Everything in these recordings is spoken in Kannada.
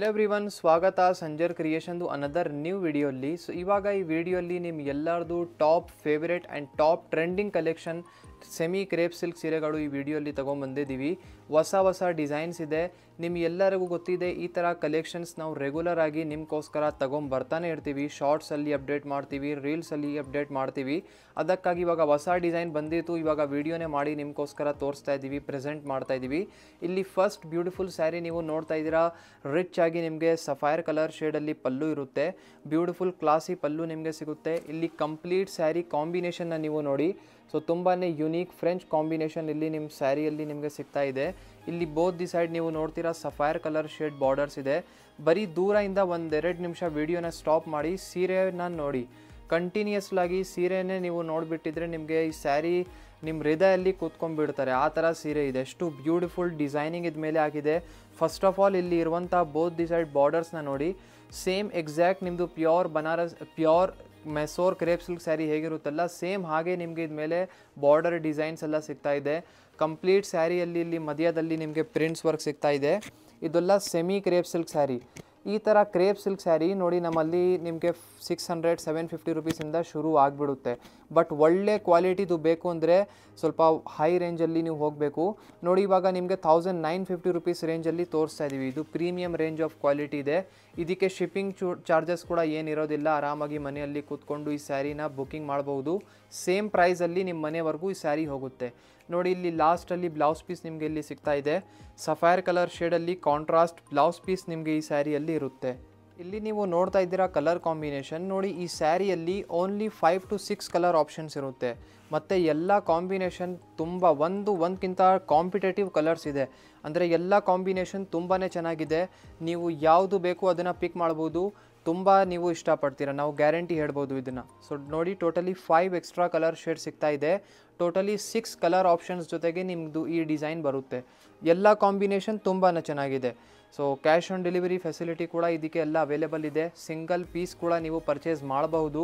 ಎವ್ರಿವನ್ ಸ್ವಾಗತ ಸಂಜರ್ ಕ್ರಿಯೇಷನ್ದು ಅನದರ್ ನ್ಯೂ ವಿಡಿಯೋಲ್ಲಿ. ಸೊ ಇವಾಗ ಈ ವಿಡಿಯೋಲ್ಲಿ ನಿಮ್ಮ ಎಲ್ಲರದು top favourite and top trending collection semi crepe silk ಸೀರೆಗಳು ಈ ವಿಡಿಯೋಲ್ಲಿ ತೊಗೊಂಬಂದಿದ್ದೀವಿ. ಹೊಸ ಡಿಸೈನ್ಸ್ ಇದೆ. ನಿಮ್ಮ ಎಲ್ಲರಿಗೂ ಗೊತ್ತಿದೆ ಈ ಥರ ಕಲೆಕ್ಷನ್ಸ್ ನಾವು ರೆಗ್ಯುಲರ್ ಆಗಿ ನಿಮಗೋಸ್ಕರ ತೊಗೊಂಬರ್ತಾನೆ ಇರ್ತೀವಿ. ಶಾರ್ಟ್ಸಲ್ಲಿ ಅಪ್ಡೇಟ್ ಮಾಡ್ತೀವಿ, ರೀಲ್ಸಲ್ಲಿ ಅಪ್ಡೇಟ್ ಮಾಡ್ತೀವಿ. ಅದಕ್ಕಾಗಿ ಇವಾಗ ಹೊಸ ಡಿಸೈನ್ ಬಂದಿತ್ತು, ಇವಾಗ ವಿಡಿಯೋನೇ ಮಾಡಿ ನಿಮಗೋಸ್ಕರ ತೋರಿಸ್ತಾ ಇದ್ದೀವಿ, ಪ್ರೆಸೆಂಟ್ ಮಾಡ್ತಾ ಇದ್ದೀವಿ. ಇಲ್ಲಿ ಫಸ್ಟ್ ಬ್ಯೂಟಿಫುಲ್ ಸ್ಯಾರಿ ನೀವು ನೋಡ್ತಾ ಇದ್ದೀರಾ. ರಿಚ್ ಆಗಿ ನಿಮಗೆ ಸಫೈರ್ ಕಲರ್ ಶೇಡಲ್ಲಿ ಪಲ್ಲು ಇರುತ್ತೆ. ಬ್ಯೂಟಿಫುಲ್ ಕ್ಲಾಸಿ ಪಲ್ಲು ನಿಮಗೆ ಸಿಗುತ್ತೆ. ಇಲ್ಲಿ ಕಂಪ್ಲೀಟ್ ಸ್ಯಾರಿ ಕಾಂಬಿನೇಷನ್ನ ನೀವು ನೋಡಿ. ಸೊ ತುಂಬಾ ಯುನೀಕ್ ಫ್ರೆಂಚ್ ಕಾಂಬಿನೇಷನ್ ಇಲ್ಲಿ ನಿಮ್ಮ ಸ್ಯಾರಿಯಲ್ಲಿ ನಿಮಗೆ ಸಿಗ್ತಾ ಇದೆ. ಇಲ್ಲಿ ಬೋತ್ ದಿ ಸೈಡ್ ನೀವು ನೋಡ್ತೀರಾ ಸಫೈರ್ ಕಲರ್ ಶೇಡ್ ಬಾರ್ಡರ್ಸ್ ಇದೆ. ಬರೀ ದೂರದಿಂದ ಒಂದೆರಡು ನಿಮಿಷ ವಿಡಿಯೋನ ಸ್ಟಾಪ್ ಮಾಡಿ ಸೀರೆನ ನೋಡಿ. ಕಂಟಿನ್ಯೂಸ್ಲಾಗಿ ಸೀರೆನೇ ನೀವು ನೋಡಿಬಿಟ್ಟಿದ್ರೆ ನಿಮಗೆ ಈ ಸ್ಯಾರಿ ನಿಮ್ಮ ಹೃದಯಲ್ಲಿ ಕೂತ್ಕೊಂಡ್ಬಿಡ್ತಾರೆ. ಆ ಥರ ಸೀರೆ ಇದೆ. ಎಷ್ಟು ಬ್ಯೂಟಿಫುಲ್ ಡಿಸೈನಿಂಗ್ ಇದ್ಮೇಲೆ ಆಗಿದೆ. ಫಸ್ಟ್ ಆಫ್ ಆಲ್ ಇಲ್ಲಿ ಇರುವಂಥ ಬೋತ್ ದಿ ಸೈಡ್ ಬಾರ್ಡರ್ಸ್ನ ನೋಡಿ. ಸೇಮ್ ಎಕ್ಸಾಕ್ಟ್ ನಿಮ್ಮದು pure Mysore crepe silk sari ಹೇಗಿರುತ್ತಲ್ಲ ಸೇಮ್ ಹಾಗೆ ನಿಮಗೆ ಇದ್ಮೇಲೆ ಬಾರ್ಡರ್ ಡಿಸೈನ್ಸ್ ಎಲ್ಲ ಸಿಗ್ತಾ ಇದೆ. ಕಂಪ್ಲೀಟ್ ಸ್ಯಾರಿಯಲ್ಲಿ ಇಲ್ಲಿ ಮಧ್ಯದಲ್ಲಿ ನಿಮಗೆ ಪ್ರಿಂಟ್ಸ್ ವರ್ಕ್ ಸಿಗ್ತಾ ಇದೆ. ಇದೆಲ್ಲ ಸೆಮಿ ಕ್ರೇಪ್ ಸಿಲ್ಕ್ ಸ್ಯಾರಿ. ಈ ಥರ ಕ್ರೇಪ್ ಸಿಲ್ಕ್ ಸ್ಯಾರಿ ನೋಡಿ ನಮ್ಮಲ್ಲಿ ನಿಮಗೆ 600-750 ರುಪೀಸಿಂದ ಶುರು ಆಗಿಬಿಡುತ್ತೆ. ಬಟ್ ಒಳ್ಳೆ ಕ್ವಾಲಿಟಿದು ಬೇಕು ಅಂದರೆ ಸ್ವಲ್ಪ ಹೈ ರೇಂಜಲ್ಲಿ ನೀವು ಹೋಗಬೇಕು. ನೋಡಿ ಇವಾಗ ನಿಮಗೆ 1950 ರುಪೀಸ್ ರೇಂಜಲ್ಲಿ ತೋರಿಸ್ತಾ ಇದ್ದೀವಿ. ಇದು ಪ್ರೀಮಿಯಮ್ ರೇಂಜ್ ಆಫ್ ಕ್ವಾಲಿಟಿ ಇದೆ. ಇದಕ್ಕೆ ಶಿಪ್ಪಿಂಗ್ ಚಾರ್ಜಸ್ ಕೂಡ ಏನಿರೋದಿಲ್ಲ. ಆರಾಮಾಗಿ ಮನೆಯಲ್ಲಿ ಕೂತ್ಕೊಂಡು ಈ ಸ್ಯಾರಿನ ಬುಕ್ಕಿಂಗ್ ಮಾಡ್ಬೋದು. ಸೇಮ್ ಪ್ರೈಸಲ್ಲಿ ನಿಮ್ಮ ಮನೆವರೆಗೂ ಈ ಸ್ಯಾರಿ ಹೋಗುತ್ತೆ. ನೋಡಿ ಇಲ್ಲಿ ಲಾಸ್ಟಲ್ಲಿ ಬ್ಲೌಸ್ ಪೀಸ್ ನಿಮಗೆ ಇಲ್ಲಿ ಸಿಗ್ತಾ ಇದೆ. ಸಫೈರ್ ಕಲರ್ ಶೇಡಲ್ಲಿ ಕಾಂಟ್ರಾಸ್ಟ್ ಬ್ಲೌಸ್ ಪೀಸ್ ನಿಮಗೆ ಈ ಸ್ಯಾರಿಯಲ್ಲಿ ಇರುತ್ತೆ. ಇಲ್ಲಿ ನೀವು ನೋಡ್ತಾ ಇದ್ದೀರಾ ಕಲರ್ ಕಾಂಬಿನೇಷನ್ ನೋಡಿ. ಈ ಸ್ಯಾರಿಯಲ್ಲಿ ಓನ್ಲಿ 5 to 6 ಕಲರ್ ಆಪ್ಷನ್ಸ್ ಇರುತ್ತೆ. ಮತ್ತು ಎಲ್ಲ ಕಾಂಬಿನೇಷನ್ ತುಂಬ ಒಂದಕ್ಕಿಂತ ಕಾಂಪಿಟೇಟಿವ್ ಕಲರ್ಸ್ ಇದೆ. ಅಂದರೆ ಎಲ್ಲ ಕಾಂಬಿನೇಷನ್ ತುಂಬಾ ಚೆನ್ನಾಗಿದೆ. ನೀವು ಯಾವುದು ಬೇಕು ಅದನ್ನು ಪಿಕ್ ಮಾಡ್ಬೋದು. ತುಂಬ ನೀವು ಇಷ್ಟಪಡ್ತೀರಾ, ನಾವು ಗ್ಯಾರಂಟಿ ಹೇಳ್ಬೋದು ಇದನ್ನು. ಸೊ ನೋಡಿ ಟೋಟಲಿ 5 ಎಕ್ಸ್ಟ್ರಾ ಕಲರ್ ಶೇಡ್ ಸಿಗ್ತಾ ಇದೆ. ಟೋಟಲಿ 6 ಕಲರ್ ಆಪ್ಷನ್ಸ್ ಜೊತೆಗೆ ನಿಮ್ಮದು ಈ ಡಿಸೈನ್ ಬರುತ್ತೆ. ಎಲ್ಲ ಕಾಂಬಿನೇಷನ್ ತುಂಬಾ ಚೆನ್ನಾಗಿದೆ. So cash on delivery facility ಕೂಡ ಇದಕ್ಕೆ ಎಲ್ಲ ಅವೈಲೇಬಲ್ ಇದೆ. ಸಿಂಗಲ್ ಪೀಸ್ ಕೂಡ ನೀವು ಪರ್ಚೇಸ್ ಮಾಡಬಹುದು.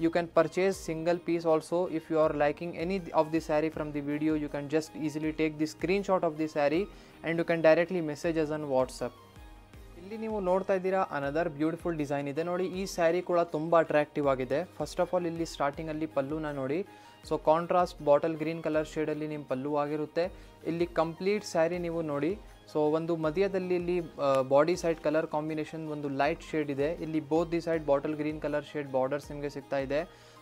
You can purchase single piece also. If you are liking any of the sari from the video you can just easily take the screenshot of the sari and you can directly messages on WhatsApp. ಇಲ್ಲಿ ನೀವು ನೋಡ್ತಾ ಇದ್ದೀರಾ ಅನದರ್ ಬ್ಯೂಟಿಫುಲ್ ಡಿಸೈನ್ ಇದೆ ನೋಡಿ. ಈ ಸ್ಯಾರಿ ಕೂಡ ತುಂಬ ಅಟ್ರಾಕ್ಟಿವ್ ಆಗಿದೆ. ಫಸ್ಟ್ ಆಫ್ ಆಲ್ ಇಲ್ಲಿ ಸ್ಟಾರ್ಟಿಂಗಲ್ಲಿ ಪಲ್ಲುನ ನೋಡಿ. So contrast bottle green colour ಶೇಡಲ್ಲಿ ನಿಮ್ಮ ಪಲ್ಲು ಆಗಿರುತ್ತೆ. ಇಲ್ಲಿ ಕಂಪ್ಲೀಟ್ ಸ್ಯಾರಿ ನೀವು ನೋಡಿ. ಸೊ ಒಂದು ಮಧ್ಯದಲ್ಲಿ ಇಲ್ಲಿ ಬಾಡಿ ಸೈಡ್ ಕಲರ್ ಕಾಂಬಿನೇಷನ್ ಒಂದು ಲೈಟ್ ಶೇಡ್ ಇದೆ. ಇಲ್ಲಿ both the side bottle green colour shade borders ನಿಮಗೆ ಸಿಗ್ತಾ ಇದೆ.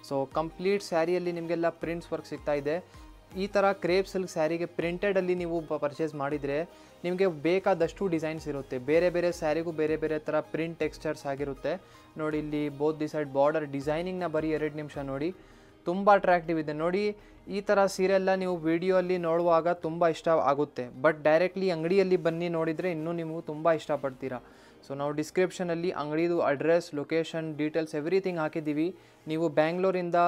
ಸೊ ಕಂಪ್ಲೀಟ್ ಸ್ಯಾರಿಯಲ್ಲಿ ನಿಮಗೆಲ್ಲ ಪ್ರಿಂಟ್ಸ್ ವರ್ಕ್ ಸಿಗ್ತಾ ಇದೆ. ಈ ಥರ ಕ್ರೇಪ್ ಸಿಲ್ಕ್ ಸ್ಯಾರಿಗೆ ಪ್ರಿಂಟೆಡಲ್ಲಿ ನೀವು ಪರ್ಚೇಸ್ ಮಾಡಿದರೆ ನಿಮಗೆ ಬೇಕಾದಷ್ಟು ಡಿಸೈನ್ಸ್ ಇರುತ್ತೆ. ಬೇರೆ ಸ್ಯಾರಿಗೂ ಬೇರೆ ಥರ ಪ್ರಿಂಟ್ ಟೆಕ್ಸ್ಚರ್ಸ್ ಆಗಿರುತ್ತೆ. ನೋಡಿ ಇಲ್ಲಿ ಬೋತ್ ದಿ ಸೈಡ್ ಬಾರ್ಡರ್ ಡಿಸೈನಿಂಗ್ನ ಬರೀ 2 ನಿಮಿಷ ನೋಡಿ. ತುಂಬ ಅಟ್ರಾಕ್ಟಿವ್ ಇದೆ ನೋಡಿ. ಈ ಥರ ಸೀರೆ ಎಲ್ಲ ನೀವು ವಿಡಿಯೋಲ್ಲಿ ನೋಡುವಾಗ ತುಂಬ ಇಷ್ಟ ಆಗುತ್ತೆ. ಬಟ್ ಡೈರೆಕ್ಟ್ಲಿ ಅಂಗಡಿಯಲ್ಲಿ ಬನ್ನಿ ನೋಡಿದರೆ ಇನ್ನೂ ನೀವು ತುಂಬ ಇಷ್ಟಪಡ್ತೀರಾ. ಸೊ ನಾವು ಡಿಸ್ಕ್ರಿಪ್ಷನಲ್ಲಿ ಅಂಗಡಿದು ಅಡ್ರೆಸ್, ಲೊಕೇಶನ್, ಡೀಟೇಲ್ಸ್ ಎವ್ರಿಥಿಂಗ್ ಹಾಕಿದ್ದೀವಿ. ನೀವು ಬ್ಯಾಂಗ್ಳೂರಿಂದ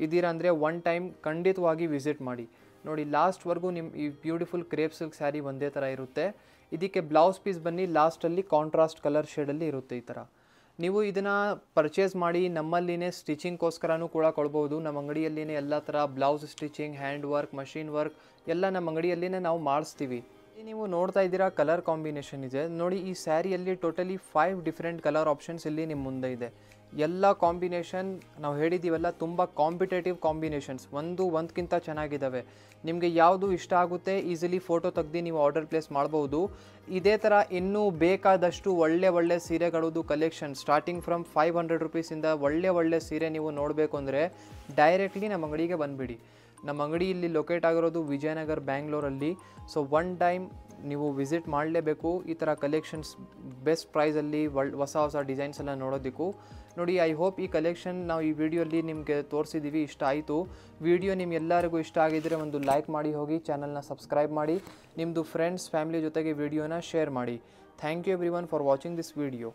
ಇದ್ದೀರಾ ಅಂದರೆ ಒನ್ ಟೈಮ್ ಖಂಡಿತವಾಗಿ ವಿಸಿಟ್ ಮಾಡಿ. ನೋಡಿ ಲಾಸ್ಟ್ವರೆಗೂ ನಿಮ್ಮ ಈ ಬ್ಯೂಟಿಫುಲ್ ಕ್ರೇಪ್ ಸಿಲ್ಕ್ ಸ್ಯಾರಿ ಒಂದೇ ಥರ ಇರುತ್ತೆ. ಇದಕ್ಕೆ ಬ್ಲೌಸ್ ಪೀಸ್ ಬನ್ನಿ ಲಾಸ್ಟಲ್ಲಿ ಕಾಂಟ್ರಾಸ್ಟ್ ಕಲರ್ ಶೇಡಲ್ಲಿ ಇರುತ್ತೆ. ಈ ಥರ ನೀವು ಇದನ್ನು ಪರ್ಚೇಸ್ ಮಾಡಿ ನಮ್ಮಲ್ಲಿನೇ ಸ್ಟಿಚಿಂಗ್ಗೋಸ್ಕರನೂ ಕೂಡ ಕೊಡ್ಬೋದು. ನಮ್ಮ ಅಂಗಡಿಯಲ್ಲಿನೇ ಎಲ್ಲ ಥರ blouse stitching, hand work, machine work ಎಲ್ಲ ನಮ್ಮ ಅಂಗಡಿಯಲ್ಲಿನೇ ನಾವು ಮಾಡಿಸ್ತೀವಿ. ನೀವು ನೋಡ್ತಾ ಇದ್ದೀರಾ ಕಲರ್ ಕಾಂಬಿನೇಷನ್ ಇದೆ ನೋಡಿ. ಈ ಸ್ಯಾರಿಯಲ್ಲಿ ಟೋಟಲಿ 5 ಡಿಫ್ರೆಂಟ್ ಕಲರ್ ಆಪ್ಷನ್ಸ್ ಇಲ್ಲಿ ನಿಮ್ಮ ಮುಂದೆ ಇದೆ. ಎಲ್ಲ ಕಾಂಬಿನೇಷನ್ ನಾವು ಹೇಳಿದ್ದೀವಲ್ಲ ತುಂಬ ಕಾಂಪಿಟೇಟಿವ್ ಕಾಂಬಿನೇಷನ್ಸ್. ಒಂದಕ್ಕಿಂತ ಚೆನ್ನಾಗಿದ್ದಾವೆ. ನಿಮಗೆ ಯಾವುದು ಇಷ್ಟ ಆಗುತ್ತೆ ಈಸಿಲಿ ಫೋಟೋ ತೆಗ್ದು ನೀವು ಆರ್ಡರ್ ಪ್ಲೇಸ್ ಮಾಡ್ಬೋದು. ಇದೇ ಥರ ಇನ್ನೂ ಬೇಕಾದಷ್ಟು ಒಳ್ಳೆ ಸೀರೆಗಳದ್ದು ಕಲೆಕ್ಷನ್ ಸ್ಟಾರ್ಟಿಂಗ್ ಫ್ರಮ್ 500 ರುಪೀಸಿಂದ ಒಳ್ಳೆ ಸೀರೆ ನೀವು ನೋಡಬೇಕು ಅಂದರೆ ಡೈರೆಕ್ಟ್ಲಿ ನಮ್ಮ ಅಂಗಡಿಗೆ ಬಂದುಬಿಡಿ. ನಮ್ಮ ಅಂಗಡಿ ಇಲ್ಲಿ ಲೊಕೇಟ್ ಆಗಿರೋದು ವಿಜಯನಗರ, ಬ್ಯಾಂಗ್ಳೂರಲ್ಲಿ. ಸೊ ಒನ್ ಟೈಮ್ ನೀವು ವಿಸಿಟ್ ಮಾಡಲೇಬೇಕು. ಈ ಥರ ಕಲೆಕ್ಷನ್ಸ್ ಬೆಸ್ಟ್ ಪ್ರೈಸಲ್ಲಿ ಹೊಸ ಡಿಸೈನ್ಸ್ ಎಲ್ಲ ನೋಡೋದಕ್ಕೂ ನೋಡಿ. ಐ ಹೋಪ್ ಈ ಕಲೆಕ್ಷನ್ ನಾವು ಈ ವಿಡಿಯೋಲಿ ನಿಮಗೆ ತೋರಿಸಿದ್ದೀವಿ, ಇಷ್ಟ ಆಯಿತು. ವಿಡಿಯೋ ನಿಮ್ಗೆಲ್ಲರಿಗೂ ಇಷ್ಟ ಆಗಿದ್ದರೆ ಒಂದು ಲೈಕ್ ಮಾಡಿ ಹೋಗಿ, ಚಾನಲ್ನ ಸಬ್ಸ್ಕ್ರೈಬ್ ಮಾಡಿ, ನಿಮ್ಮದು ಫ್ರೆಂಡ್ಸ್ ಫ್ಯಾಮಿಲಿ ಜೊತೆಗೆ ವಿಡಿಯೋನ ಶೇರ್ ಮಾಡಿ. Thank you everyone for watching this video.